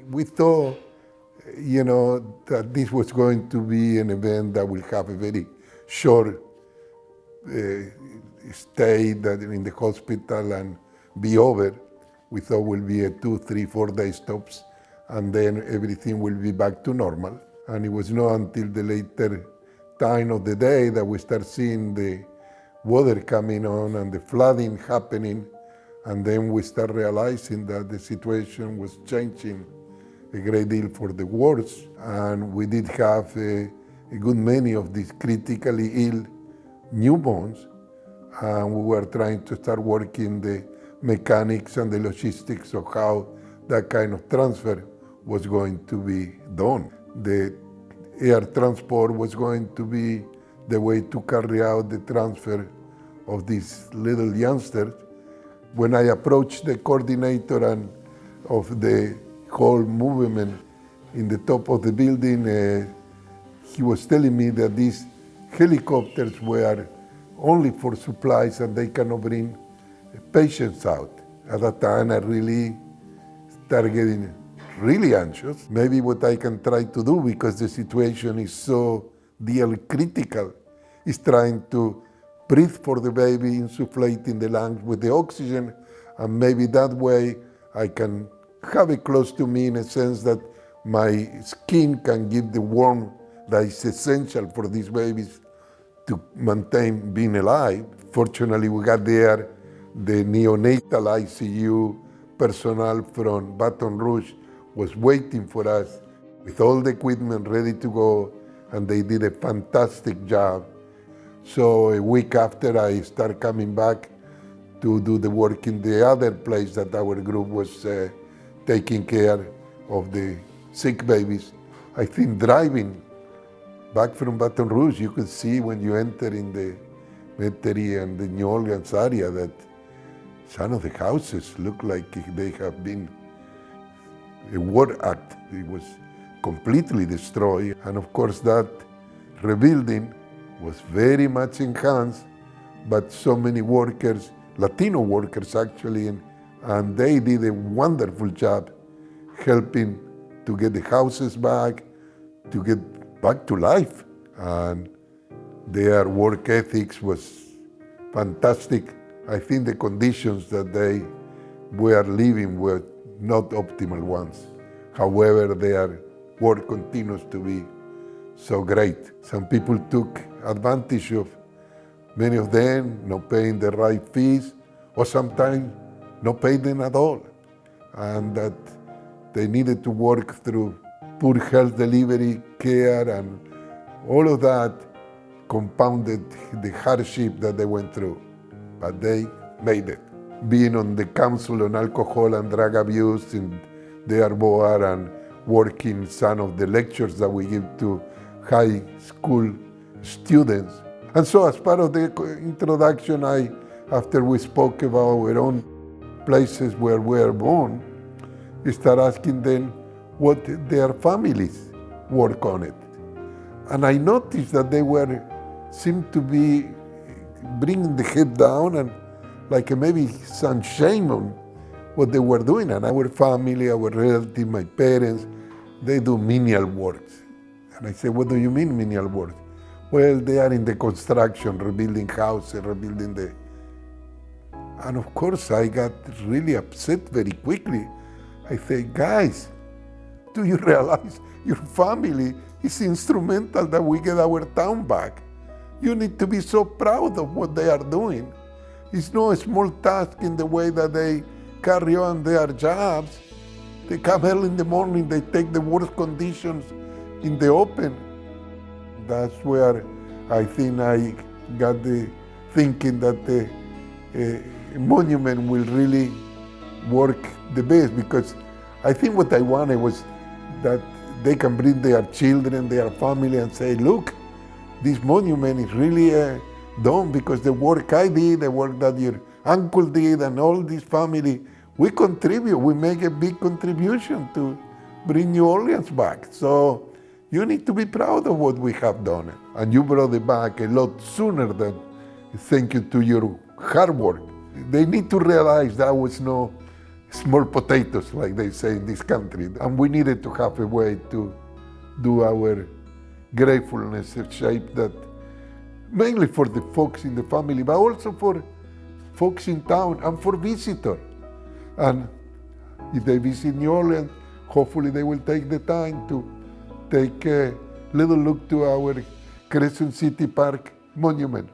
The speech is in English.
We thought, that this was going to be an event that will have a very short stay that in the hospital and be over. We thought will be a 2, 3, 4 day stops, and then everything will be back to normal. And it was not until the later time of the day that we start seeing the water coming on and the flooding happening, and then we start realizing that the situation was changing a great deal for the worse, and we did have a good many of these critically ill newborns, and we were trying to start working the mechanics and the logistics of how that kind of transfer was going to be done. The air transport was going to be the way to carry out the transfer of these little youngsters. When I approached the coordinator and of the whole movement in the top of the building, he was telling me that these helicopters were only for supplies and they cannot bring patients out. At that time, I really started getting really anxious. Maybe what I can try to do, because the situation is so deal critical, is trying to breathe for the baby, insufflating the lungs with the oxygen, and maybe that way I can have it close to me in a sense that my skin can give the warmth that is essential for these babies to maintain being alive. Fortunately, we got there. The neonatal ICU personnel from Baton Rouge was waiting for us with all the equipment ready to go, and they did a fantastic job. So a week after, I started coming back to do the work in the other place that our group was taking care of the sick babies. I think driving back from Baton Rouge, you could see when you enter in the Metairie and the New Orleans area that some of the houses look like they have been a war act. It was completely destroyed. And of course that rebuilding was very much enhanced, but so many workers, Latino workers actually, and they did a wonderful job helping to get the houses back, to get back to life. And their work ethics was fantastic. I think the conditions that they were living were not optimal ones. However, their work continues to be so great. Some people took advantage of many of them not paying the right fees, or sometimes not paying them at all, and that they needed to work through poor health delivery care, and all of that compounded the hardship that they went through. But they made it. Being on the Council on Alcohol and Drug Abuse in the Arboa, and working some of the lectures that we give to high school students. And so as part of the introduction, after we spoke about our own places where we were born, we start asking them what their families work on it. And I noticed that they seemed to be bringing the head down and like maybe some shame on what they were doing. And our family, our relatives, my parents, they do menial work. And I said, what do you mean menial work? Well, they are in the construction, rebuilding houses, rebuilding the... And of course, I got really upset very quickly. I said, guys, do you realize your family is instrumental that we get our town back? You need to be so proud of what they are doing. It's no small task in the way that they carry on their jobs. They come early in the morning, they take the worst conditions in the open. That's where I think I got the thinking that the monument will really work the best, because I think what I wanted was that they can bring their children, their family, and say, look, this monument is really done because the work I did, the work that your uncle did, and all this family, we contribute, we make a big contribution to bring New Orleans back. So you need to be proud of what we have done. And you brought it back a lot sooner than thank you to your hard work. They need to realize that was no small potatoes, like they say in this country. And we needed to have a way to do our gratefulness shape that mainly for the folks in the family, but also for folks in town and for visitors. And if they visit New Orleans, hopefully they will take the time to take a little look to our Crescent City Park monument.